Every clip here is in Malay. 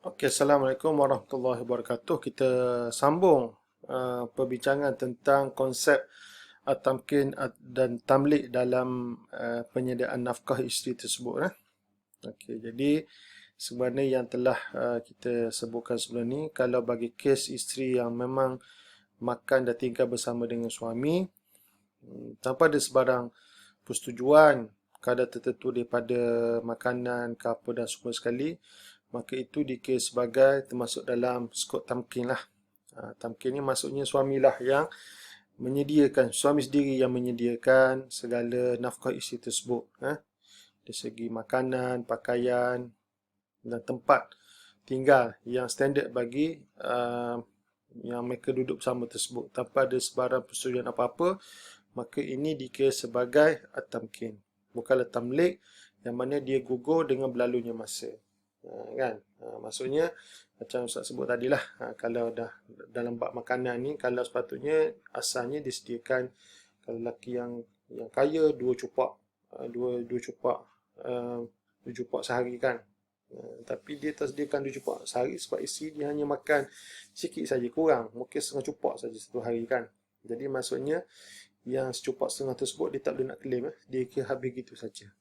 Okey, Assalamualaikum warahmatullahi wabarakatuh. Kita sambung perbincangan tentang konsep at-tamkin dan tamlik dalam penyediaan nafkah isteri tersebut. Okey, jadi sebenarnya yang telah kita sebutkan sebelum ni, kalau bagi kes isteri yang memang makan dan tinggal bersama dengan suami tanpa ada sebarang persetujuan kadar tertentu daripada makanan ke apa dan semua sekali, maka itu dikira sebagai termasuk dalam skop tamkin lah. Tamkin ni maksudnya suamilah yang menyediakan, suami sendiri yang menyediakan segala nafkah isteri tersebut. Dari segi makanan, pakaian dan tempat tinggal yang standard bagi yang mereka duduk bersama tersebut tanpa ada sebarang persetujuan apa-apa, maka ini dikira sebagai at-tamkin. Bukanlah tamlik yang mana dia gugur dengan berlalunya masa. Kan? Maksudnya macam Ustaz sebut tadilah, kalau dah dalam bab makanan ni, kalau sepatutnya asalnya disediakan, kalau lelaki yang kaya dua cupak, dua cupak, dua cupak sehari kan. Tapi dia tersediakan dua cupak sehari sebab isteri dia hanya makan sikit saja, kurang, mungkin setengah cupak saja satu hari kan. Jadi maksudnya yang secupak setengah tersebut dia tak boleh nak claim, dia kira habis gitu saja.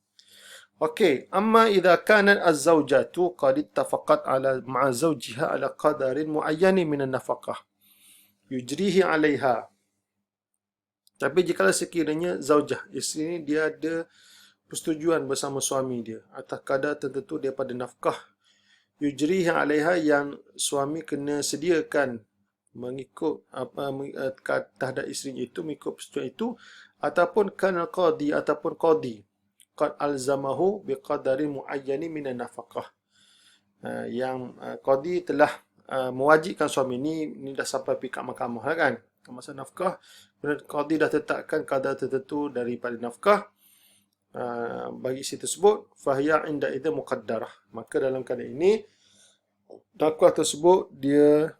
Okey, amma idza kanat az-zawjatu qad ittafaqat ala ma'a zawjiha ala qadarin muayyanin min an-nafaqah yujrihi 'alayha. Tapi jika sekiranya zaujah, isteri ni dia ada persetujuan bersama suami dia atas kadar tertentu daripada nafkah yujrihi 'alayha, yang suami kena sediakan mengikut terhadap isteri itu, mengikut persetujuan itu, ataupun kana qadi, ataupun qadi qad alzamahu biqadari muayyani minan nafaqah, yang qadi telah mewajibkan suami ni dah sampai pikat mahkamah kan, masa nafkah, kemudian qadi dah tetapkan kadar tertentu daripada nafkah bagi isteri tersebut, fahiya inda idza muqaddarah, maka dalam keadaan ini nafkah tersebut dia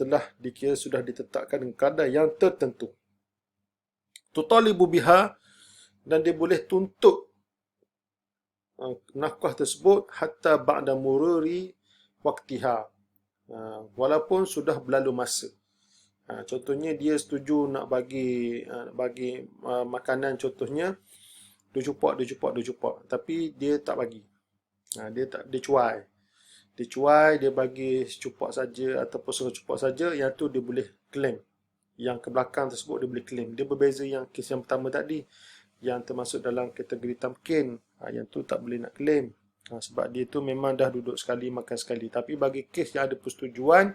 telah dikira sudah ditetapkan dengan kadar yang tertentu. Tutalibu biha, dan dia boleh tuntut nafkah tersebut hatta ba'da mururi waktiha, walaupun sudah berlalu masa. Contohnya dia setuju nak bagi makanan, contohnya dua cupak, tapi dia tak bagi. Dia cuai. Dia bagi secupak saja ataupun setengah cupak saja, yang tu dia boleh claim. Yang ke belakang tersebut dia boleh claim. Dia berbeza yang kes yang pertama tadi, yang termasuk dalam kategori tamkin, yang tu tak boleh nak claim. Sebab dia tu memang dah duduk sekali, makan sekali. Tapi bagi kes yang ada persetujuan,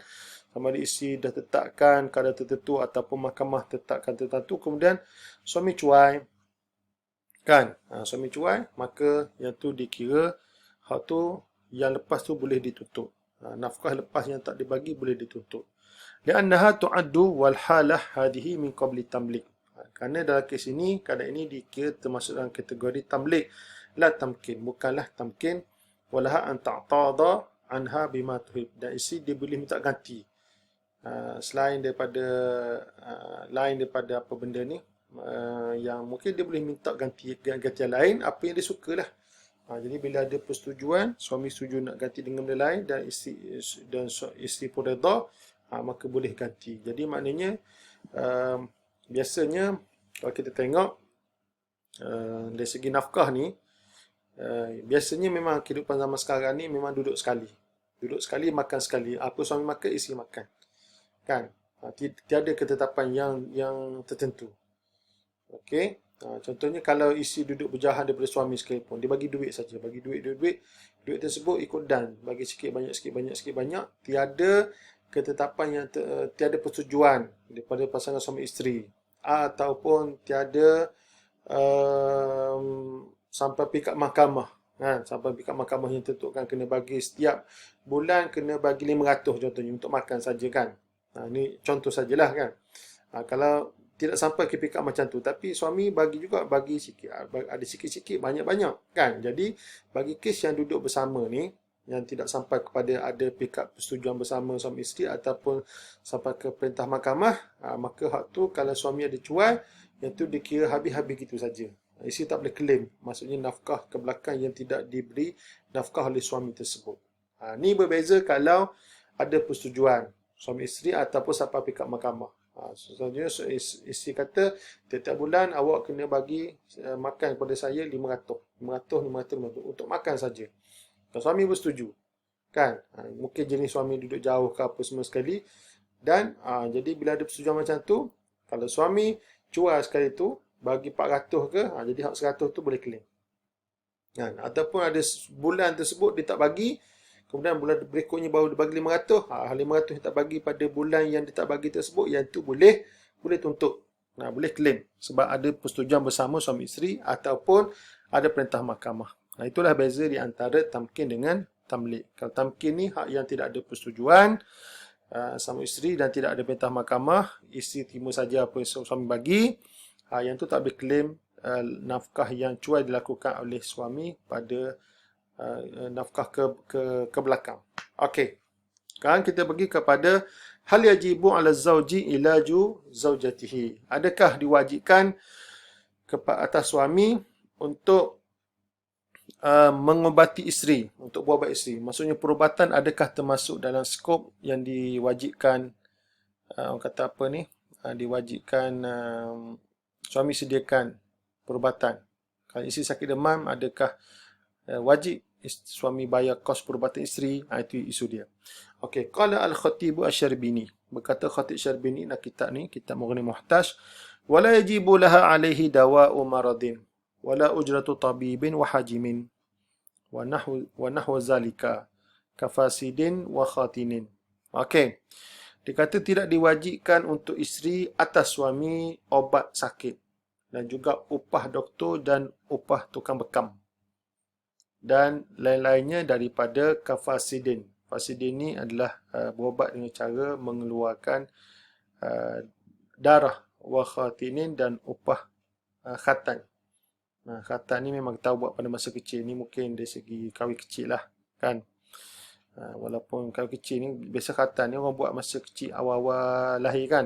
sama ada isteri dah tetapkan kadar tertentu ataupun mahkamah tetapkan tertentu, kemudian suami cuai, kan? Suami cuai, maka yang tu dikira hak tu, yang lepas tu boleh dituntut. Nafkah lepas yang tak dibagi boleh dituntut. Li'annaha tu'addu wal halah hadhihi min qabli tamlik. Kerana dalam kes ini, keadaan ini dikira termasuk dalam kategori tamlik, la tamkin, bukanlah tamkin. Walaha an ta'tada anha bima tuhib, dan isteri dia boleh minta ganti selain daripada apa benda ni, yang mungkin dia boleh minta ganti yang lain, apa yang dia sukalah. Jadi bila ada persetujuan, suami setuju nak ganti dengan benda lain dan isteri pun redha, maka boleh ganti. Jadi maknanya biasanya kalau kita tengok dari segi nafkah ni, biasanya memang kehidupan zaman sekarang ni memang duduk sekali, makan sekali. Apa suami makan, isteri makan, kan? Tiada ketetapan yang tertentu. Okey. Contohnya kalau isteri duduk berjauhan daripada suami sekalipun, dia bagi duit saja, bagi duit tersebut ikut dan, bagi sikit banyak, tiada ketetapan yang tiada persetujuan daripada pasangan suami isteri, ataupun tiada sampai pikat mahkamah, sampai pikat mahkamah yang tentukan kena bagi setiap bulan, kena bagi 500 contohnya untuk makan saja kan. Ni contoh sajalah kan. Kalau tidak sampai ke pikat macam tu, tapi suami bagi sikit, ada sikit-sikit, banyak-banyak kan. Jadi bagi kes yang duduk bersama ni, yang tidak sampai kepada ada pikat persetujuan bersama suami isteri ataupun sampai ke perintah mahkamah, maka hak tu kalau suami ada cuai, yang tu dikira habis-habis gitu saja. Isteri tak boleh claim, maksudnya nafkah ke belakang yang tidak diberi nafkah oleh suami tersebut. Ni berbeza kalau ada persetujuan suami isteri ataupun sampai pergi kat mahkamah. Selanjutnya isteri kata setiap bulan awak kena bagi makan kepada saya 500 untuk makan saja. Kalau suami bersetuju, kan? Mungkin jenis suami duduk jauh ke apa semua sekali. Dan jadi bila ada persetujuan macam tu, kalau suami cuai sekali tu bagi 400 ke, jadi hak 100 tu boleh claim. Kan? Ataupun ada bulan tersebut dia tak bagi, kemudian bulan berikutnya baru dia bagi 500, 500 yang tak bagi pada bulan yang dia tak bagi tersebut, yang tu boleh tuntut. Boleh claim sebab ada persetujuan bersama suami isteri ataupun ada perintah mahkamah. Itulah beza di antara tamkin dengan tamlik. Kalau tamkin ni hak yang tidak ada persetujuan sama isteri dan tidak ada perintah mahkamah, isteri terima saja apa yang suami bagi, yang tu tak boleh claim nafkah yang cuai dilakukan oleh suami pada nafkah ke belakang. Okey. Sekarang kita pergi kepada hal yajibu ala zauji ilaju zaujatihi. Adakah diwajibkan atas suami untuk mengobati isteri, untuk berubat isteri? Maksudnya perubatan adakah termasuk dalam skop yang diwajibkan, orang kata apa ni, diwajibkan suami sediakan perubatan. Kalau isteri sakit demam, adakah wajib suami bayar kos perubatan isteri? Itu isu dia. Okey, qala al-Khatib Asy-Syarbini, berkata Khatib Syarbini nak kitab ni, kitab Mughni Muhtaj, wala yajibu laha alaihi dawa'u maradin wala ujratu tabibin wa hajimin wa nahwu zalika kafasidin wa khatinin. Okey. Dia kata tidak diwajibkan untuk isteri atas suami obat sakit dan juga upah doktor dan upah tukang bekam dan lain-lainnya daripada kafasidin. Fasidin ni adalah berubat dengan cara mengeluarkan darah, wa khatinin, dan upah khatan. Khatan ni memang kita buat pada masa kecil. Ni mungkin dari segi kahwin kecil lah, kan. Walaupun kahwin kecil ni, biasa khatan ni orang buat masa kecil awal-awal lahir, kan.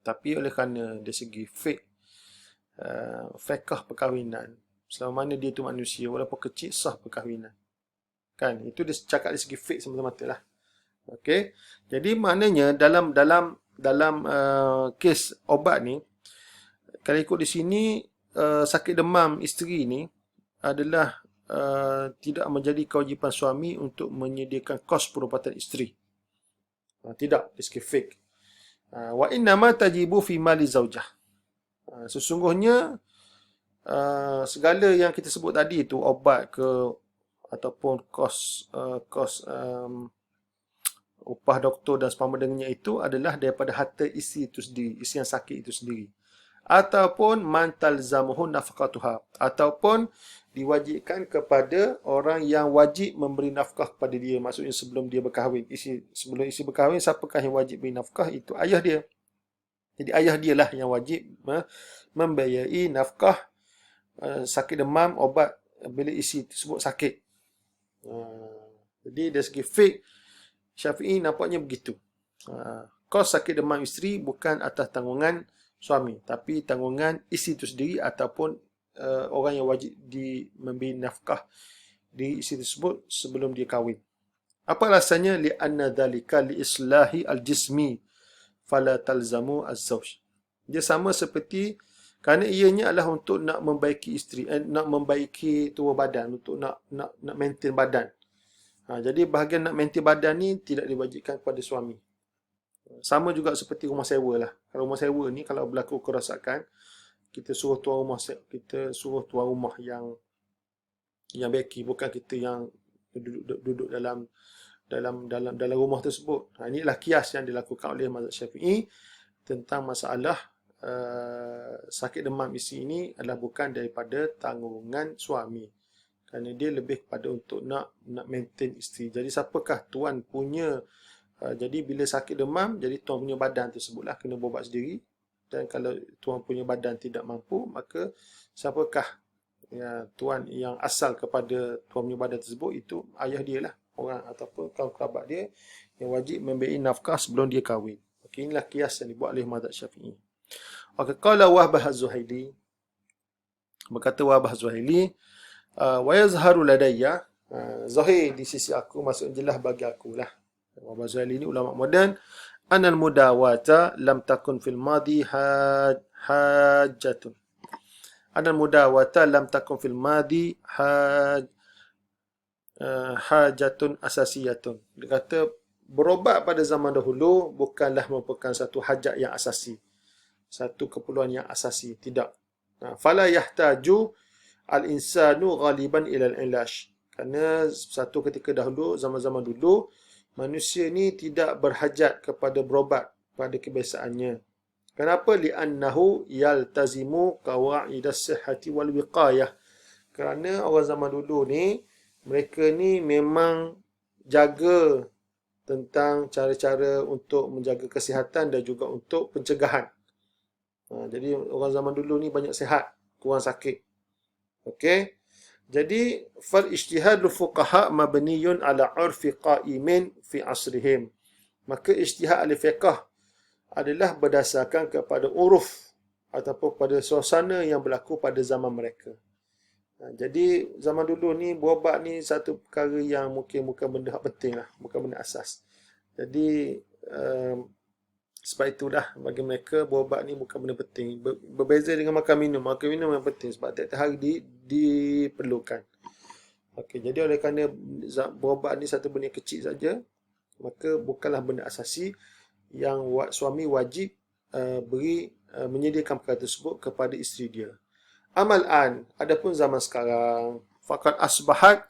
Tapi oleh kerana dari segi fiqh perkahwinan, selama mana dia tu manusia, walaupun kecil, sah perkahwinan. Kan? Itu dia cakap dari segi fiqh semata-mata lah. Okey. Jadi maknanya dalam kes obat ni, kalau ikut di sini, sakit demam isteri ni adalah tidak menjadi kewajipan suami untuk menyediakan kos perubatan isteri. Tidak, dari segi fiqh. Wa innama tajibu fi mali zaujah. Sesungguhnya segala yang kita sebut tadi itu, obat ke ataupun kos upah doktor dan sebagainya, itu adalah daripada harta isteri itu sendiri, isteri yang sakit itu sendiri. Ataupun man talzamuhu nafqatuha, ataupun diwajibkan kepada orang yang wajib memberi nafkah kepada dia, maksudnya sebelum dia berkahwin. Sebelum isteri berkahwin, siapakah yang wajib beri nafkah? Itu ayah dia. Jadi ayah dia lah yang wajib membayari nafkah sakit demam, obat bila isteri tersebut sakit. Jadi dari segi fiqh Syafi'i nampaknya begitu. Kos sakit demam isteri bukan atas tanggungan suami, tapi tanggungan isteri itu sendiri ataupun orang yang wajib memberi nafkah di isteri tersebut sebelum dia kahwin. Apa alasannya? Li'anna dhalika li'islahi al-jismi fala talzamu az-zawj. Dia sama seperti kerana ianya adalah untuk nak membaiki isteri, nak membaiki tubuh badan, untuk nak maintain badan. Jadi bahagian nak maintain badan ni tidak diwajibkan kepada suami. Sama juga seperti rumah sewa lah. Kalau rumah sewa ni, kalau berlaku kerosakan, kita suruh tuan rumah yang baiki, bukan kita yang duduk dalam rumah tersebut. Inilah kias yang dilakukan oleh mazhab Syafi'i tentang masalah sakit demam isteri ini adalah bukan daripada tanggungan suami, kerana dia lebih kepada untuk nak maintain isteri. Jadi siapakah tuan punya, jadi bila sakit demam, jadi tuan punya badan tersebutlah kena berubat sendiri. Dan kalau tuan punya badan tidak mampu, maka siapakah tuan yang asal kepada tuan punya badan tersebut? Itu ayah dia lah, orang ataupun kaum kerabat dia yang wajib memberi nafkah sebelum dia kahwin. Okey, inilah kias yang dibuat oleh mazhab Syafi'i. Okey, qala Wahbah Az-Zuhaili, berkata Wahbah Az-Zuhaili, wa yazharu ladayya, Zahir di sisi aku, maksudnya jelas bagi aku lah. Muhammad Ghazali ni ulama moden. Anal mudawata lam takun fil madi hajatun. Anal mudawata lam takun fil madi hajatun asasiyatun. Dia kata berobat pada zaman dahulu bukanlah merupakan satu hajat yang asasi, satu keperluan yang asasi, tidak. Fala yahtaju al-insanu ghaliban ila al-ilash. Kerana satu ketika dahulu, zaman-zaman dulu, manusia ni tidak berhajat kepada berobat pada kebiasaannya. Kenapa? Li'annahu yaltazimu qawaidas sihhati wal wiqayah. Kerana orang zaman dulu ni, mereka ni memang jaga tentang cara-cara untuk menjaga kesihatan dan juga untuk pencegahan. Jadi orang zaman dulu ni banyak sihat, kurang sakit. Okey. Jadi fal ijtihadul fuqaha mabniyun ala urfi qa'imin fi asrihim. Maka ijtihad ahli fiqh adalah berdasarkan kepada uruf ataupun pada suasana yang berlaku pada zaman mereka. Jadi zaman dulu ni berobat ni satu perkara yang mungkin bukan benda penting lah, bukan benda asas. Jadi sebab itulah bagi mereka berobat ni bukan benda penting. Berbeza dengan makan minum. Makan minum yang penting sebab tiap-tiap hari diperlukan. Okey, jadi oleh kerana berobat ni satu benda kecil saja, maka bukanlah benda asasi yang suami wajib menyediakan perkara tersebut kepada isteri dia. Amal an, adapun zaman sekarang, faqad asbahat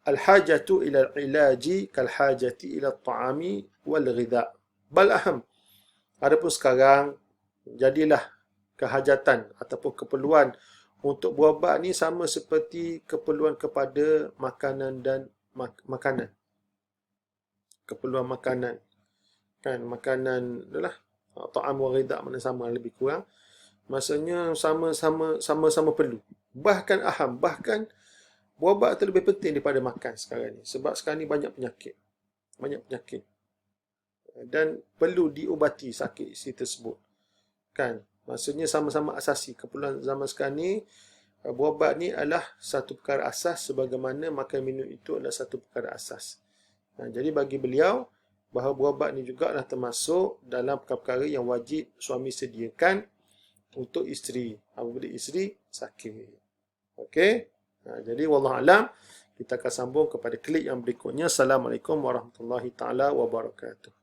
al-hajatu ila al-ilaji kal hajati ila at-ta'ami wal ghidha. Bal aham. Adapun sekarang, jadilah kehajatan ataupun keperluan untuk berobat ni sama seperti keperluan kepada makanan dan makanan. Keperluan makanan. Kan, makanan adalah ta'am wa ghidha, mana sama lebih kurang. Maksudnya sama-sama perlu. Bahkan aham, bahkan berobat itu lebih penting daripada makan sekarang ni. Sebab sekarang ni banyak penyakit. Banyak penyakit. Dan perlu diubati sakit si tersebut. Kan? Maksudnya sama-sama asasi. Keperluan zaman sekarang ni, berobat ni adalah satu perkara asas sebagaimana makan minum itu adalah satu perkara asas. Jadi bagi beliau, bahawa berobat ni juga adalah termasuk dalam perkara-perkara yang wajib suami sediakan untuk isteri apabila isteri sakit. Okey. Jadi wallahualam, kita akan sambung kepada klik yang berikutnya. Assalamualaikum warahmatullahi taala wabarakatuh.